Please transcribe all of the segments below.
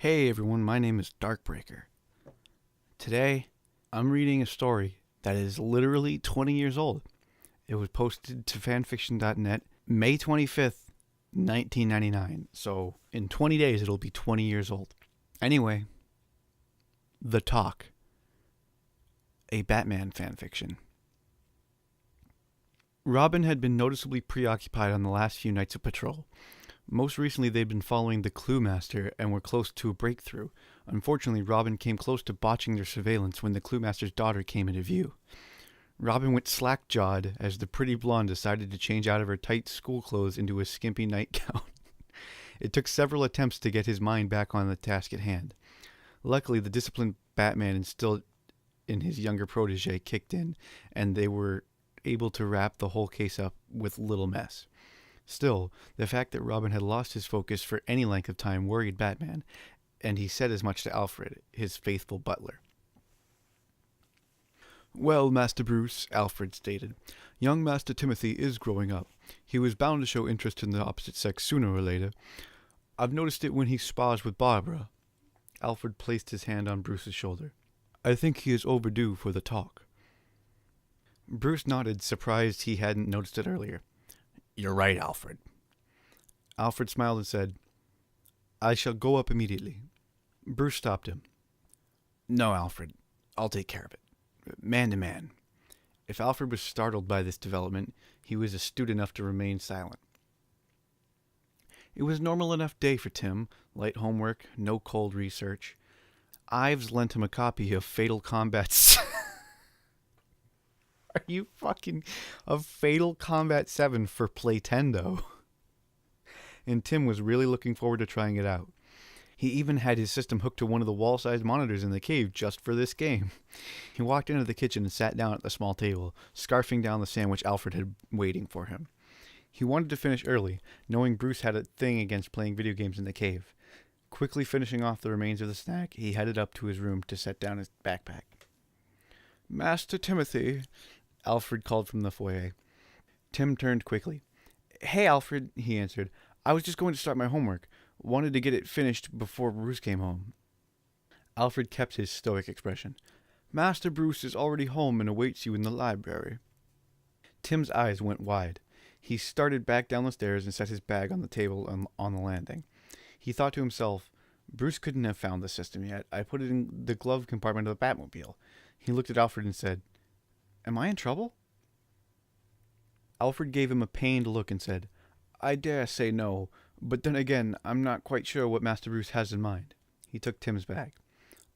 Hey everyone, my name is Darkbreaker. Today, I'm reading a story that is literally 20 years old. It was posted to fanfiction.net May 25th, 1999. So, in 20 days, it'll be 20 years old. Anyway, The Talk, a Batman fanfiction. Robin had been noticeably preoccupied on the last few nights of patrol. Most recently, they'd been following the Clue Master and were close to a breakthrough. Unfortunately, Robin came close to botching their surveillance when the Clue Master's daughter came into view. Robin went slack-jawed as the pretty blonde decided to change out of her tight school clothes into a skimpy nightgown. It took several attempts to get his mind back on the task at hand. Luckily, the disciplined Batman instilled in his younger protege kicked in, and they were able to wrap the whole case up with little mess. Still, the fact that Robin had lost his focus for any length of time worried Batman, and he said as much to Alfred, his faithful butler. "Well, Master Bruce," Alfred stated, "young Master Timothy is growing up. He was bound to show interest in the opposite sex sooner or later. I've noticed it when he spars with Barbara." Alfred placed his hand on Bruce's shoulder. "I think he is overdue for the talk." Bruce nodded, surprised he hadn't noticed it earlier. "You're right, Alfred." Alfred smiled and said, "I shall go up immediately." Bruce stopped him. "No, Alfred. I'll take care of it. Man to man." If Alfred was startled by this development, he was astute enough to remain silent. It was a normal enough day for Tim. Light homework, no cold research. Ives lent him a copy of Fatal Combat Are you fucking... of Fatal Combat 7 for Playtendo? And Tim was really looking forward to trying it out. He even had his system hooked to one of the wall-sized monitors in the cave just for this game. He walked into the kitchen and sat down at the small table, scarfing down the sandwich Alfred had waiting for him. He wanted to finish early, knowing Bruce had a thing against playing video games in the cave. Quickly finishing off the remains of the snack, he headed up to his room to set down his backpack. "Master Timothy," Alfred called from the foyer. Tim turned quickly. "Hey, Alfred," he answered. "I was just going to start my homework. Wanted to get it finished before Bruce came home." Alfred kept his stoic expression. "Master Bruce is already home and awaits you in the library." Tim's eyes went wide. He started back down the stairs and set his bag on the table on the landing. He thought to himself, "Bruce couldn't have found the system yet. I put it in the glove compartment of the Batmobile." He looked at Alfred and said, "Am I in trouble?" Alfred gave him a pained look and said, "I dare say no, but then again, I'm not quite sure what Master Bruce has in mind." He took Tim's bag.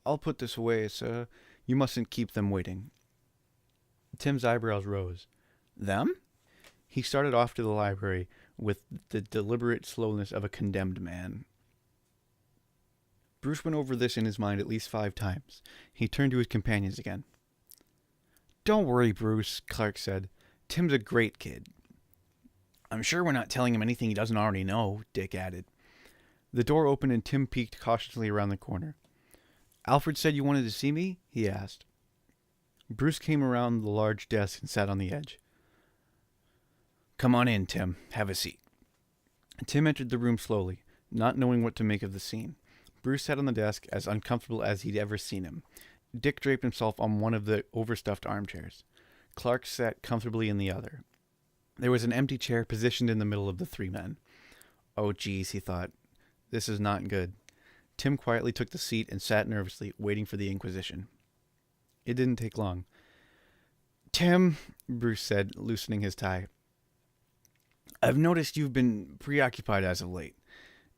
"I'll put this away, sir. You mustn't keep them waiting." Tim's eyebrows rose. "Them?" He started off to the library with the deliberate slowness of a condemned man. Bruce went over this in his mind at least 5 times. He turned to his companions again. "Don't worry, Bruce," Clark said. "Tim's a great kid." "I'm sure we're not telling him anything he doesn't already know," Dick added. The door opened and Tim peeked cautiously around the corner. "Alfred said you wanted to see me?" he asked. Bruce came around the large desk and sat on the edge. "Come on in, Tim. Have a seat." Tim entered the room slowly, not knowing what to make of the scene. Bruce sat on the desk, as uncomfortable as he'd ever seen him. Dick draped himself on one of the overstuffed armchairs. Clark sat comfortably in the other. There was an empty chair positioned in the middle of the 3 men. "Oh, geez," he thought. "This is not good." Tim quietly took the seat and sat nervously, waiting for the Inquisition. It didn't take long. "Tim," Bruce said, loosening his tie, "I've noticed you've been preoccupied as of late.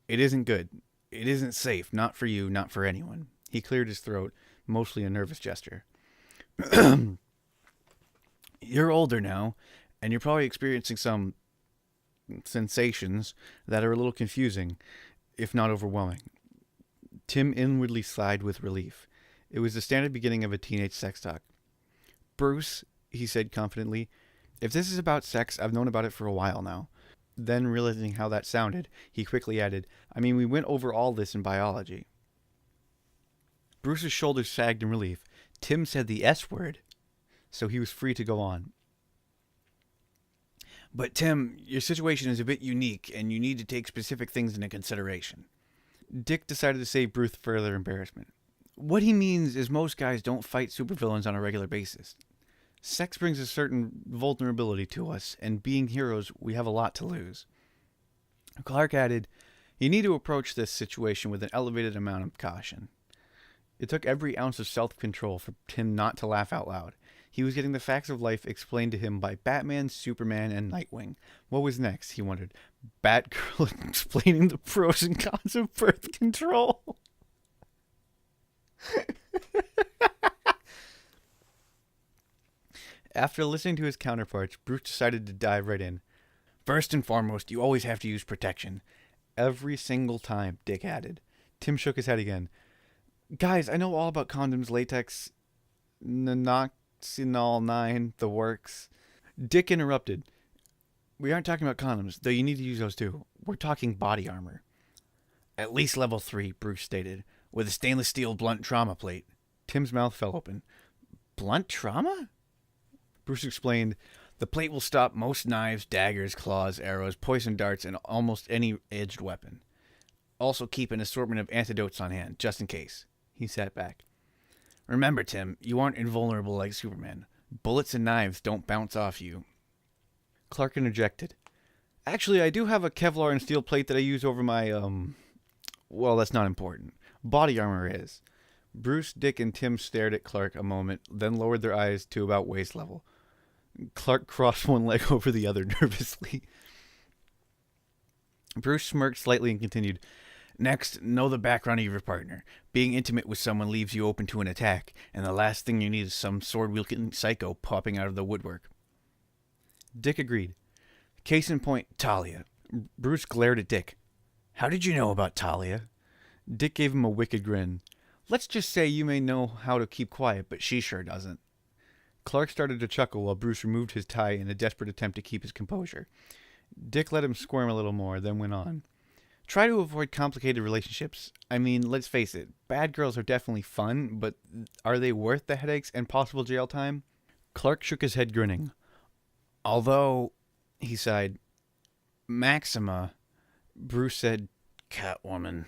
It isn't good. It isn't safe, not for you, not for anyone." He cleared his throat, mostly a nervous gesture. "You're older now, and you're probably experiencing some sensations that are a little confusing, if not overwhelming." Tim inwardly sighed with relief. It was the standard beginning of a teenage sex talk. "Bruce," he said confidently, "if this is about sex, I've known about it for a while now." Then, realizing how that sounded, he quickly added, "I mean, we went over all this in biology." Bruce's shoulders sagged in relief. Tim said the S word, so he was free to go on. "But Tim, your situation is a bit unique, and you need to take specific things into consideration." Dick decided to save Bruce further embarrassment. What he means is most guys don't fight supervillains on a regular basis. Sex brings a certain vulnerability to us, and being heroes, we have a lot to lose. Clark added, "You need to approach this situation with an elevated amount of caution." It took every ounce of self-control for Tim not to laugh out loud. He was getting the facts of life explained to him by Batman, Superman, and Nightwing. What was next, he wondered. Batgirl explaining the pros and cons of birth control. After listening to his counterparts, Bruce decided to dive right in. "First and foremost, you always have to use protection." "Every single time," Dick added. Tim shook his head again. "Guys, I know all about condoms, latex, Nanoxynol 9, the works." Dick interrupted. "We aren't talking about condoms, though you need to use those too. We're talking body armor." "At least level 3, Bruce stated, with a stainless steel blunt trauma plate." Tim's mouth fell open. "Blunt trauma?" Bruce explained, "The plate will stop most knives, daggers, claws, arrows, poison darts, and almost any edged weapon. Also keep an assortment of antidotes on hand, just in case." He sat back. "Remember, Tim, you aren't invulnerable like Superman. Bullets and knives don't bounce off you." Clark interjected. "Actually, I do have a Kevlar and steel plate that I use over my, well, that's not important. Body armor is." Bruce, Dick, and Tim stared at Clark a moment, then lowered their eyes to about waist level. Clark crossed one leg over the other nervously. Bruce smirked slightly and continued, "Next, know the background of your partner. Being intimate with someone leaves you open to an attack, and the last thing you need is some sword-wielding psycho popping out of the woodwork." Dick agreed. "Case in point, Talia." Bruce glared at Dick. "How did you know about Talia?" Dick gave him a wicked grin. "Let's just say you may know how to keep quiet, but she sure doesn't." Clark started to chuckle while Bruce removed his tie in a desperate attempt to keep his composure. Dick let him squirm a little more, then went on. "Try to avoid complicated relationships. I mean, let's face it, bad girls are definitely fun, but are they worth the headaches and possible jail time?" Clark shook his head, grinning. "Although," he sighed, "Maxima." Bruce said, "Catwoman."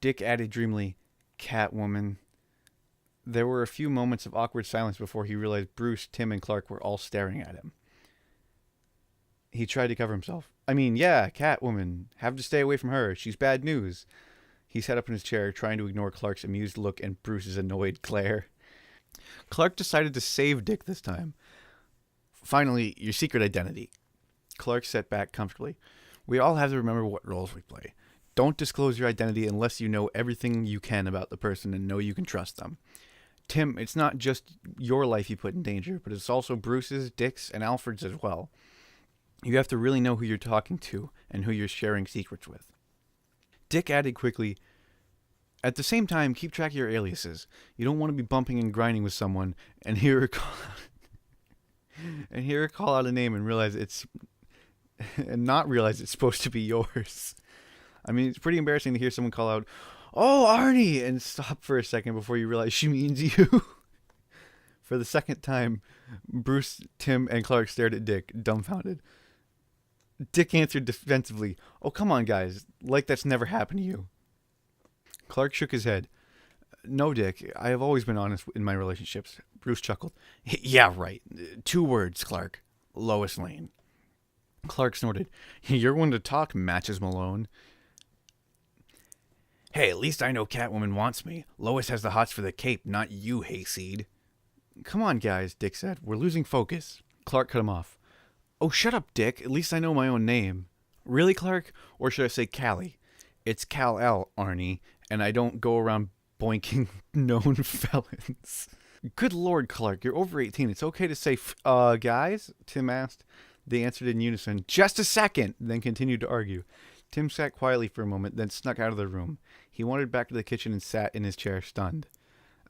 Dick added dreamily, "Catwoman." There were a few moments of awkward silence before he realized Bruce, Tim, and Clark were all staring at him. He tried to cover himself. "I mean, yeah, Catwoman. Have to stay away from her. She's bad news." He sat up in his chair, trying to ignore Clark's amused look and Bruce's annoyed glare. Clark decided to save Dick this time. "Finally, your secret identity." Clark sat back comfortably. "We all have to remember what roles we play. Don't disclose your identity unless you know everything you can about the person and know you can trust them. Tim, it's not just your life you put in danger, but it's also Bruce's, Dick's, and Alfred's as well. You have to really know who you're talking to and who you're sharing secrets with." Dick added quickly, "At the same time, keep track of your aliases. You don't want to be bumping and grinding with someone and hear her call out a name and not realize it's supposed to be yours. I mean, it's pretty embarrassing to hear someone call out, 'Oh, Arnie!' and stop for a second before you realize she means you." For the second time, Bruce, Tim, and Clark stared at Dick, dumbfounded. Dick answered defensively, "Oh, come on, guys. Like that's never happened to you." Clark shook his head. "No, Dick. I have always been honest in my relationships." Bruce chuckled. "Yeah, right. 2 words, Clark. Lois Lane." Clark snorted. "You're one to talk, Matches Malone." "Hey, at least I know Catwoman wants me. Lois has the hots for the cape, not you, hayseed." "Come on, guys," Dick said. "We're losing focus." Clark cut him off. "Oh, shut up, Dick. At least I know my own name." "Really, Clark? Or should I say Callie?" "It's Kal-El, Arnie, and I don't go around boinking known felons." "Good Lord, Clark, you're over 18. It's okay to say, guys?" Tim asked. They answered in unison, "Just a second," then continued to argue. Tim sat quietly for a moment, then snuck out of the room. He wandered back to the kitchen and sat in his chair, stunned.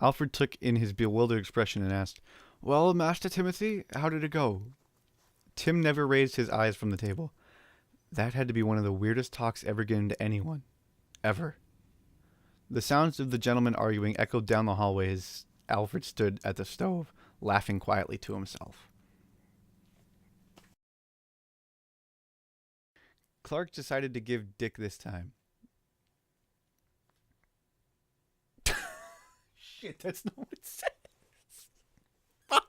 Alfred took in his bewildered expression and asked, "Well, Master Timothy, how did it go?" Tim never raised his eyes from the table. That had to be one of the weirdest talks ever given to anyone. Ever. The sounds of the gentlemen arguing echoed down the hallway as Alfred stood at the stove, laughing quietly to himself. Clark decided to give Dick this time. shit, that's not what it says. Fuck.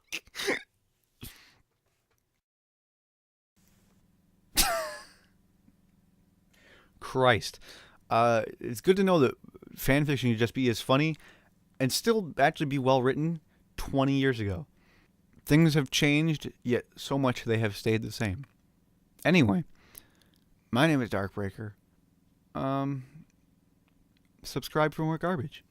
Christ. It's good to know that fanfiction can just be as funny and still actually be well written 20 years ago. Things have changed, yet so much they have stayed the same. Anyway, my name is Darkbreaker. Subscribe for more garbage.